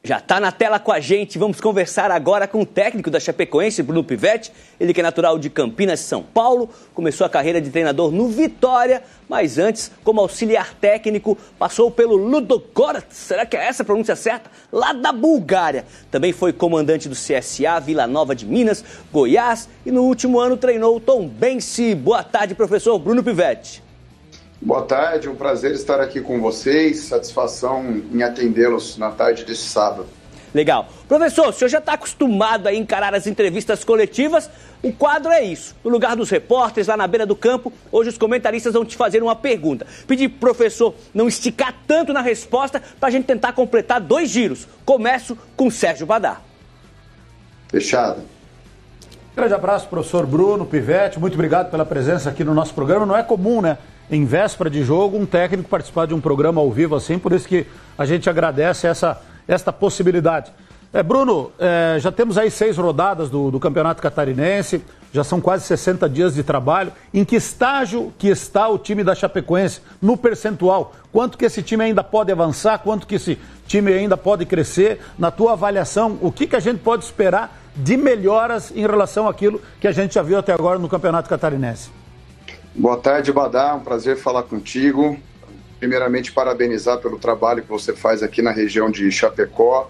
Já está na tela com a gente, vamos conversar agora com o técnico da Chapecoense, Bruno Pivetti. Ele que é natural de Campinas, São Paulo, começou a carreira de treinador no Vitória, mas antes, como auxiliar técnico, passou pelo Ludogorets, será que é essa a pronúncia certa? Lá da Bulgária. Também foi comandante do CSA, Vila Nova de Minas, Goiás e no último ano treinou o Tombense. Boa tarde, professor Bruno Pivetti. Boa tarde, um prazer estar aqui com vocês, satisfação em atendê-los na tarde desse sábado. Legal. Professor, o senhor já está acostumado a encarar as entrevistas coletivas, o quadro é isso. No lugar dos repórteres, lá na beira do campo, hoje os comentaristas vão te fazer uma pergunta. Pedir pro professor não esticar tanto na resposta para a gente tentar completar 2 giros. Começo com Sérgio Badar. Fechado. Grande abraço, professor Bruno Pivetti, muito obrigado pela presença aqui no nosso programa. Não é comum, né? Em véspera de jogo, um técnico participar de um programa ao vivo assim, por isso que a gente agradece esta possibilidade. Bruno, já temos aí 6 rodadas do Campeonato Catarinense, já são quase 60 dias de trabalho. Em que estágio que está o time da Chapecoense no percentual? Quanto que esse time ainda pode avançar? Quanto que esse time ainda pode crescer? Na tua avaliação, o que a gente pode esperar de melhoras em relação àquilo que a gente já viu até agora no Campeonato Catarinense? Boa tarde, Badar, um prazer falar contigo. Primeiramente, parabenizar pelo trabalho que você faz aqui na região de Chapecó.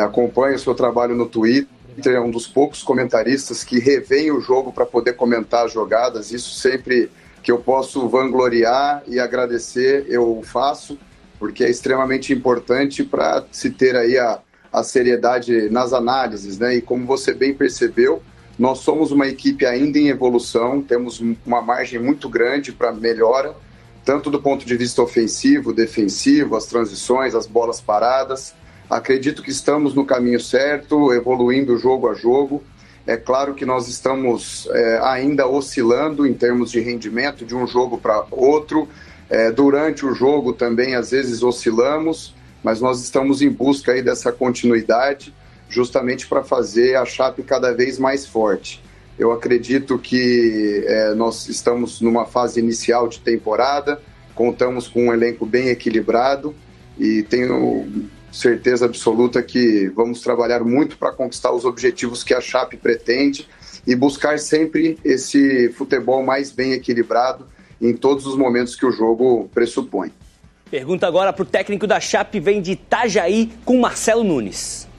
Acompanho o seu trabalho no Twitter, é um dos poucos comentaristas que revêem o jogo para poder comentar as jogadas. Isso sempre que eu posso vangloriar e agradecer, eu faço, porque é extremamente importante para se ter aí a seriedade nas análises, né? E como você bem percebeu, nós somos uma equipe ainda em evolução, temos uma margem muito grande para melhora, tanto do ponto de vista ofensivo, defensivo, as transições, as bolas paradas. Acredito que estamos no caminho certo, evoluindo jogo a jogo. É claro que nós estamos ainda oscilando em termos de rendimento de um jogo para outro. Durante o jogo também, às vezes, oscilamos, mas nós estamos em busca aí dessa continuidade, justamente para fazer a Chape cada vez mais forte. Eu acredito que nós estamos numa fase inicial de temporada, contamos com um elenco bem equilibrado e tenho certeza absoluta que vamos trabalhar muito para conquistar os objetivos que a Chape pretende e buscar sempre esse futebol mais bem equilibrado em todos os momentos que o jogo pressupõe. Pergunta agora para o técnico da Chape, vem de Itajaí, com Marcelo Nunes.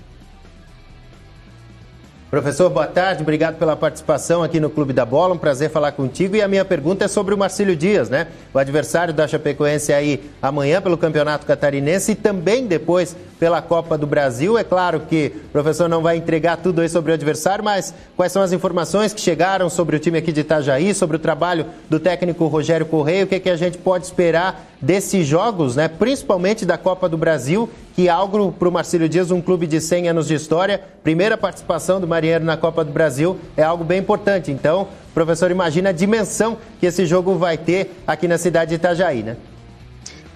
Professor, boa tarde, obrigado pela participação aqui no Clube da Bola, um prazer falar contigo. E a minha pergunta é sobre o Marcílio Dias, né? O adversário da Chapecoense aí amanhã pelo Campeonato Catarinense e também depois pela Copa do Brasil. É claro que o professor não vai entregar tudo aí sobre o adversário, mas quais são as informações que chegaram sobre o time aqui de Itajaí, sobre o trabalho do técnico Rogério Correia, o que a gente pode esperar desses jogos, né? Principalmente da Copa do Brasil, que é algo para o Marcílio Dias, um clube de 100 anos de história, primeira participação do Marinheiro na Copa do Brasil, é algo bem importante. Então, professor, imagina a dimensão que esse jogo vai ter aqui na cidade de Itajaí, né?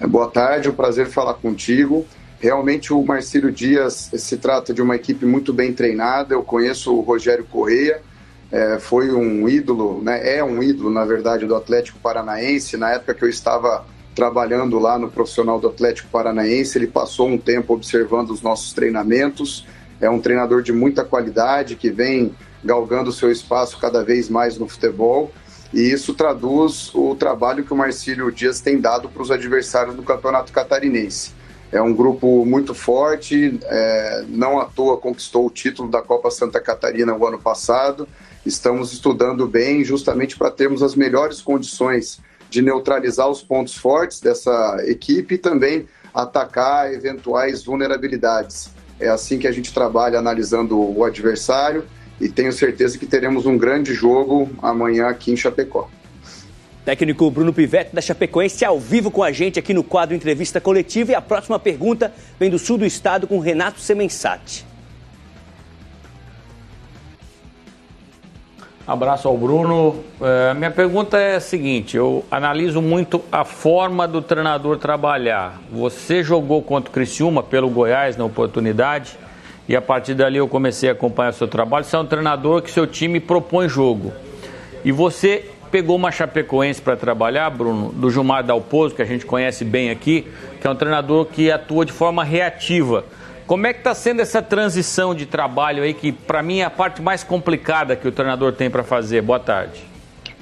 Boa tarde, um prazer falar contigo. Realmente o Marcílio Dias se trata de uma equipe muito bem treinada. Eu conheço o Rogério Correia, foi um ídolo, né? É um ídolo, na verdade, do Atlético Paranaense. Na época que eu estava trabalhando lá no profissional do Atlético Paranaense, ele passou um tempo observando os nossos treinamentos. É um treinador de muita qualidade, que vem galgando o seu espaço cada vez mais no futebol, e isso traduz o trabalho que o Marcílio Dias tem dado para os adversários do Campeonato Catarinense. É um grupo muito forte, não à toa conquistou o título da Copa Santa Catarina o ano passado. Estamos estudando bem justamente para termos as melhores condições de neutralizar os pontos fortes dessa equipe e também atacar eventuais vulnerabilidades. É assim que a gente trabalha, analisando o adversário, e tenho certeza que teremos um grande jogo amanhã aqui em Chapecó. Técnico Bruno Pivetti da Chapecoense ao vivo com a gente aqui no quadro Entrevista Coletiva, e a próxima pergunta vem do sul do estado com Renato Semensati. Abraço ao Bruno. Minha pergunta é a seguinte: eu analiso muito a forma do treinador trabalhar. Você jogou contra o Criciúma pelo Goiás na oportunidade e a partir dali eu comecei a acompanhar o seu trabalho. Você é um treinador que seu time propõe jogo. E você pegou uma Chapecoense para trabalhar, Bruno, do Gilmar Dalpozo, que a gente conhece bem aqui, que é um treinador que atua de forma reativa. Como é que está sendo essa transição de trabalho aí, que para mim é a parte mais complicada que o treinador tem para fazer? Boa tarde.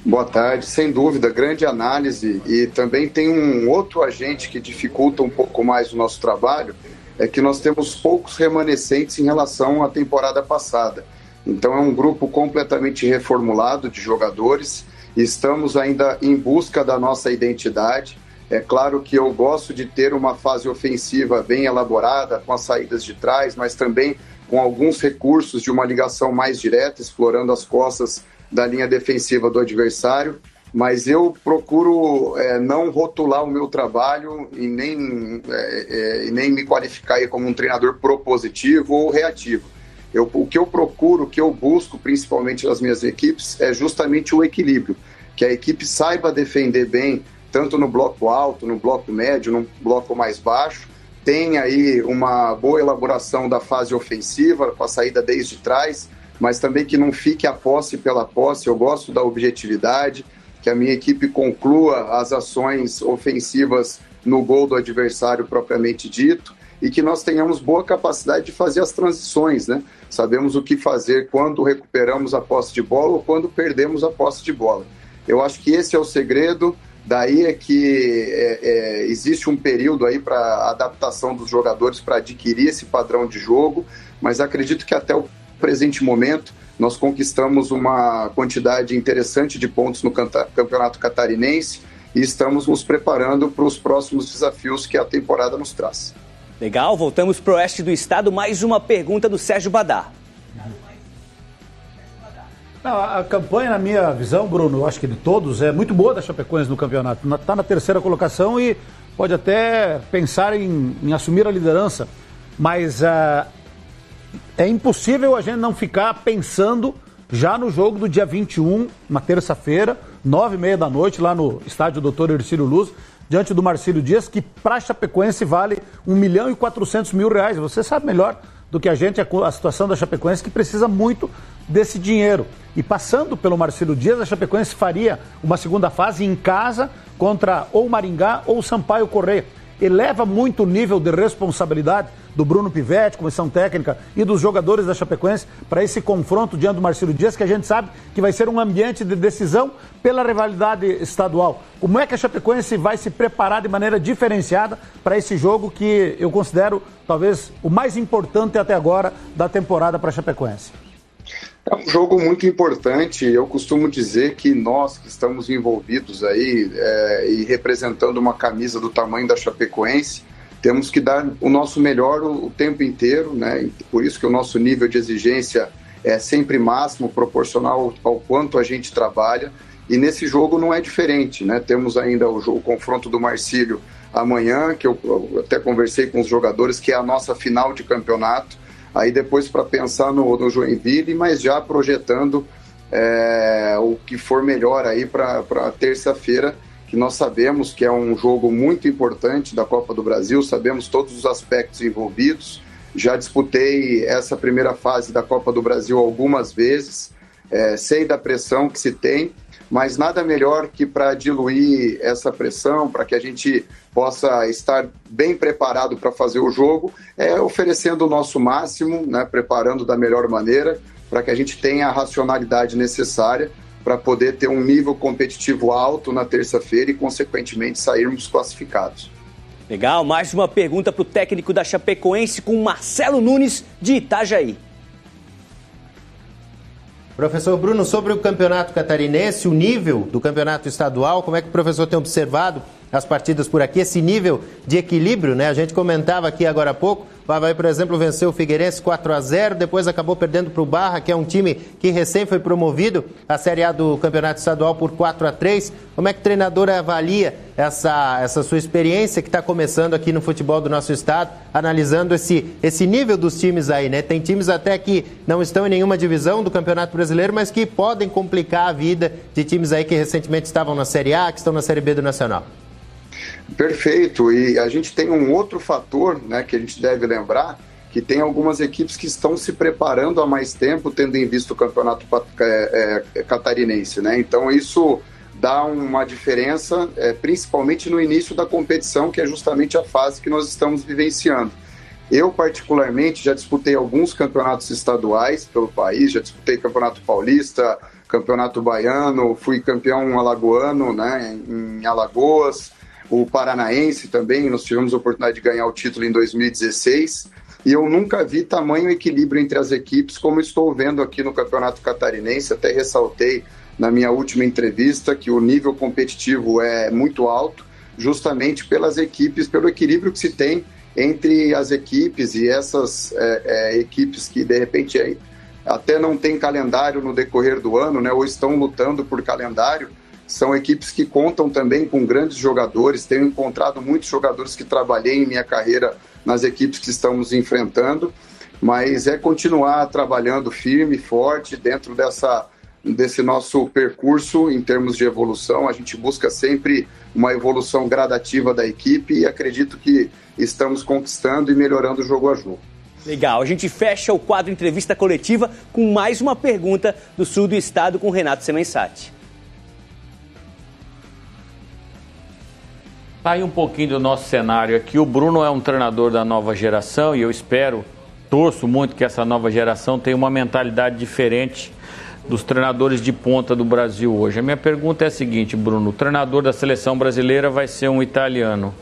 Boa tarde, sem dúvida, grande análise. E também tem um outro agente que dificulta um pouco mais o nosso trabalho, é que nós temos poucos remanescentes em relação à temporada passada. Então é um grupo completamente reformulado de jogadores, e estamos ainda em busca da nossa identidade. É claro que eu gosto de ter uma fase ofensiva bem elaborada, com as saídas de trás, mas também com alguns recursos de uma ligação mais direta, explorando as costas da linha defensiva do adversário. Mas eu procuro não rotular o meu trabalho e nem me qualificar aí como um treinador propositivo ou reativo. O que eu procuro, o que eu busco principalmente nas minhas equipes é justamente o equilíbrio, que a equipe saiba defender bem, tanto no bloco alto, no bloco médio, no bloco mais baixo, tem aí uma boa elaboração da fase ofensiva, com a saída desde trás, mas também que não fique a posse pela posse. Eu gosto da objetividade, que a minha equipe conclua as ações ofensivas no gol do adversário propriamente dito, e que nós tenhamos boa capacidade de fazer as transições, né? Sabemos o que fazer quando recuperamos a posse de bola ou quando perdemos a posse de bola. Eu acho que esse é o segredo. Daí é que existe um período aí para adaptação dos jogadores para adquirir esse padrão de jogo, mas acredito que até o presente momento nós conquistamos uma quantidade interessante de pontos no Campeonato Catarinense e estamos nos preparando para os próximos desafios que a temporada nos traz. Legal, voltamos para o oeste do estado. Mais uma pergunta do Sérgio Badar. A campanha, na minha visão, Bruno, eu acho que de todos, é muito boa da Chapecoense no campeonato. Está na terceira colocação e pode até pensar em assumir a liderança. Mas é impossível a gente não ficar pensando já no jogo do dia 21, uma terça-feira, 9h30 da noite, lá no estádio Dr. Hercílio Luz, diante do Marcílio Dias, que para a Chapecoense vale R$1.400.000. Você sabe melhor do que a gente a situação da Chapecoense, que precisa muito desse dinheiro. E passando pelo Marcílio Dias, a Chapecoense faria uma segunda fase em casa contra ou Maringá ou Sampaio Corrêa. Eleva muito o nível de responsabilidade do Bruno Pivetti, comissão técnica, e dos jogadores da Chapecoense para esse confronto diante do Marcílio Dias, que a gente sabe que vai ser um ambiente de decisão pela rivalidade estadual. Como é que a Chapecoense vai se preparar de maneira diferenciada para esse jogo que eu considero talvez o mais importante até agora da temporada para a Chapecoense? É um jogo muito importante. Eu costumo dizer que nós que estamos envolvidos aí e representando uma camisa do tamanho da Chapecoense, temos que dar o nosso melhor o tempo inteiro, né? Por isso que o nosso nível de exigência é sempre máximo, proporcional ao quanto a gente trabalha. E nesse jogo não é diferente, né? Temos ainda o confronto do Marcílio amanhã, que eu até conversei com os jogadores, que é a nossa final de campeonato. Aí depois para pensar no Joinville, mas já projetando o que for melhor aí para terça-feira, que nós sabemos que é um jogo muito importante da Copa do Brasil, sabemos todos os aspectos envolvidos. Já disputei essa primeira fase da Copa do Brasil algumas vezes, sei da pressão que se tem, mas nada melhor que para diluir essa pressão, para que a gente possa estar bem preparado para fazer o jogo, oferecendo o nosso máximo, né, preparando da melhor maneira, para que a gente tenha a racionalidade necessária para poder ter um nível competitivo alto na terça-feira e, consequentemente, sairmos classificados. Legal, mais uma pergunta para o técnico da Chapecoense com Marcelo Nunes, de Itajaí. Professor Bruno, sobre o campeonato catarinense, o nível do campeonato estadual, como é que o professor tem observado as partidas por aqui, esse nível de equilíbrio, né? A gente comentava aqui agora há pouco, o Avaí, por exemplo, venceu o Figueirense 4-0, depois acabou perdendo para o Barra, que é um time que recém foi promovido à Série A do Campeonato Estadual por 4-3. Como é que o treinador avalia essa sua experiência que está começando aqui no futebol do nosso estado, analisando esse nível dos times aí, né? Tem times até que não estão em nenhuma divisão do Campeonato Brasileiro, mas que podem complicar a vida de times aí que recentemente estavam na Série A, que estão na Série B do Nacional. Perfeito, e a gente tem um outro fator, né, que a gente deve lembrar, que tem algumas equipes que estão se preparando há mais tempo, tendo em vista o campeonato catarinense, né? Então isso dá uma diferença, principalmente no início da competição, que é justamente a fase que nós estamos vivenciando. Eu, particularmente, já disputei alguns campeonatos estaduais pelo país, já disputei Campeonato Paulista, Campeonato Baiano, fui campeão alagoano, né, em Alagoas, o Paranaense também, nós tivemos a oportunidade de ganhar o título em 2016, e eu nunca vi tamanho equilíbrio entre as equipes como estou vendo aqui no Campeonato Catarinense. Até ressaltei na minha última entrevista que o nível competitivo é muito alto, justamente pelas equipes, pelo equilíbrio que se tem entre as equipes, e essas equipes que de repente até não tem calendário no decorrer do ano, né, ou estão lutando por calendário, são equipes que contam também com grandes jogadores. Tenho encontrado muitos jogadores que trabalhei em minha carreira nas equipes que estamos enfrentando, mas é continuar trabalhando firme e forte dentro desse nosso percurso em termos de evolução. A gente busca sempre uma evolução gradativa da equipe e acredito que estamos conquistando e melhorando jogo a jogo. Legal, a gente fecha o quadro Entrevista Coletiva com mais uma pergunta do sul do estado com Renato Semensati. Tá aí um pouquinho do nosso cenário aqui. O Bruno é um treinador da nova geração e eu torço muito que essa nova geração tenha uma mentalidade diferente dos treinadores de ponta do Brasil hoje. A minha pergunta é a seguinte, Bruno: o treinador da seleção brasileira vai ser um italiano.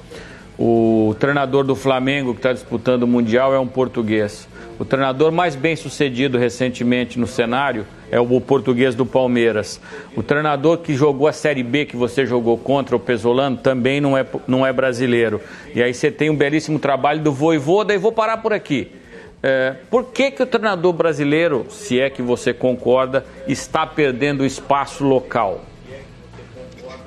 O treinador do Flamengo, que está disputando o Mundial, é um português. O treinador mais bem sucedido recentemente no cenário é o português do Palmeiras. O treinador que jogou a Série B, que você jogou contra, o Pesolano, também não é brasileiro. E aí você tem um belíssimo trabalho do Vojvoda, e vou parar por aqui. Por que o treinador brasileiro, se é que você concorda, está perdendo espaço local?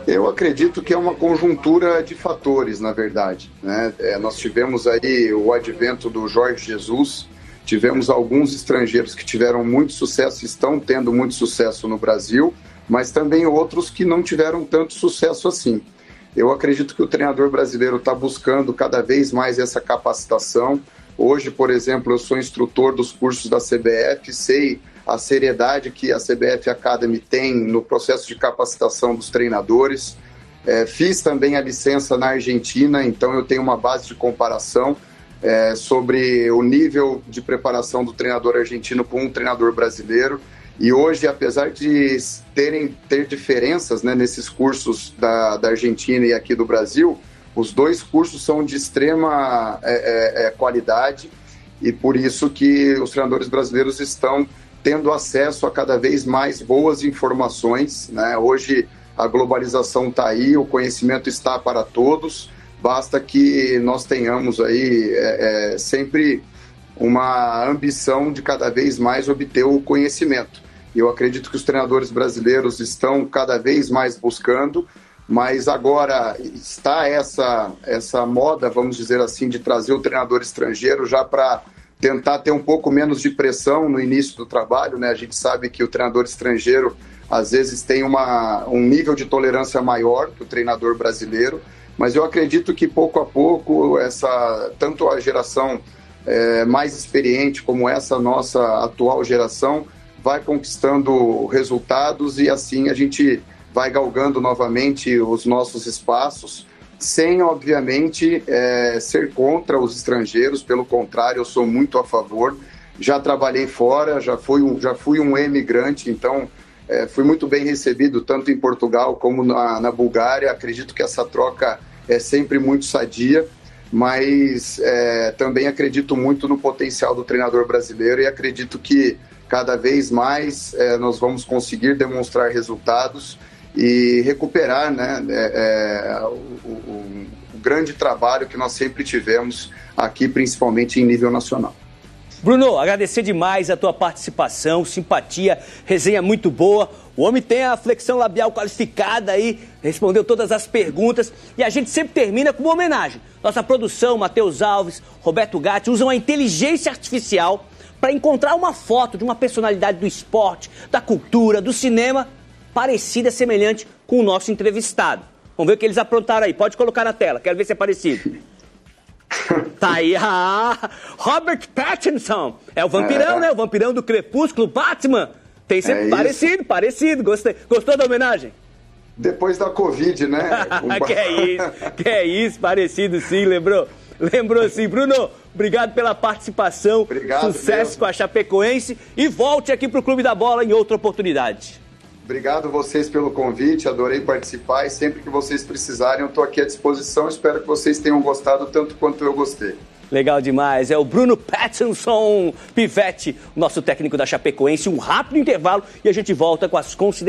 Eu acredito que é uma conjuntura de fatores, na verdade, né? Nós tivemos aí o advento do Jorge Jesus, tivemos alguns estrangeiros que tiveram muito sucesso, estão tendo muito sucesso no Brasil, mas também outros que não tiveram tanto sucesso assim. Eu acredito que o treinador brasileiro está buscando cada vez mais essa capacitação. Hoje, por exemplo, eu sou instrutor dos cursos da CBF, sei a seriedade que a CBF Academy tem no processo de capacitação dos treinadores. Fiz também a licença na Argentina, então eu tenho uma base de comparação sobre o nível de preparação do treinador argentino com um treinador brasileiro. E hoje, apesar de ter diferenças, né, nesses cursos da Argentina e aqui do Brasil, os dois cursos são de extrema qualidade, e por isso que os treinadores brasileiros estão tendo acesso a cada vez mais boas informações, né? Hoje a globalização está aí, o conhecimento está para todos, basta que nós tenhamos aí sempre uma ambição de cada vez mais obter o conhecimento. Eu acredito que os treinadores brasileiros estão cada vez mais buscando, mas agora está essa moda, vamos dizer assim, de trazer o treinador estrangeiro já para tentar ter um pouco menos de pressão no início do trabalho, né? A gente sabe que o treinador estrangeiro às vezes tem um nível de tolerância maior que o treinador brasileiro, mas eu acredito que pouco a pouco tanto a geração mais experiente como essa nossa atual geração vai conquistando resultados, e assim a gente vai galgando novamente os nossos espaços, sem, obviamente, ser contra os estrangeiros. Pelo contrário, eu sou muito a favor. Já trabalhei fora, já fui um emigrante, então fui muito bem recebido tanto em Portugal como na Bulgária. Acredito que essa troca é sempre muito sadia, mas também acredito muito no potencial do treinador brasileiro, e acredito que cada vez mais nós vamos conseguir demonstrar resultados e recuperar, né, o grande trabalho que nós sempre tivemos aqui, principalmente em nível nacional. Bruno, agradecer demais a tua participação, simpatia, resenha muito boa. O homem tem a flexão labial qualificada aí, respondeu todas as perguntas, e a gente sempre termina com uma homenagem. Nossa produção, Matheus Alves, Roberto Gatti, usam a inteligência artificial para encontrar uma foto de uma personalidade do esporte, da cultura, do cinema, parecida, semelhante com o nosso entrevistado. Vamos ver o que eles aprontaram aí. Pode colocar na tela, quero ver se é parecido. Tá aí, Robert Pattinson. É o vampirão, né? O vampirão do Crepúsculo, Batman. Tem sempre parecido. Gostei. Gostou da homenagem? Depois da Covid, né? Que é isso, parecido sim, lembrou sim. Bruno, Obrigado pela participação. Obrigado, Sucesso mesmo. com a Chapecoense e volte aqui para o Clube da Bola em outra oportunidade. Obrigado vocês pelo convite, adorei participar e sempre que vocês precisarem eu estou aqui à disposição. Espero que vocês tenham gostado tanto quanto eu gostei. Legal demais, é o Bruno Pattinson Pivete, nosso técnico da Chapecoense. Um rápido intervalo e a gente volta com as considerações.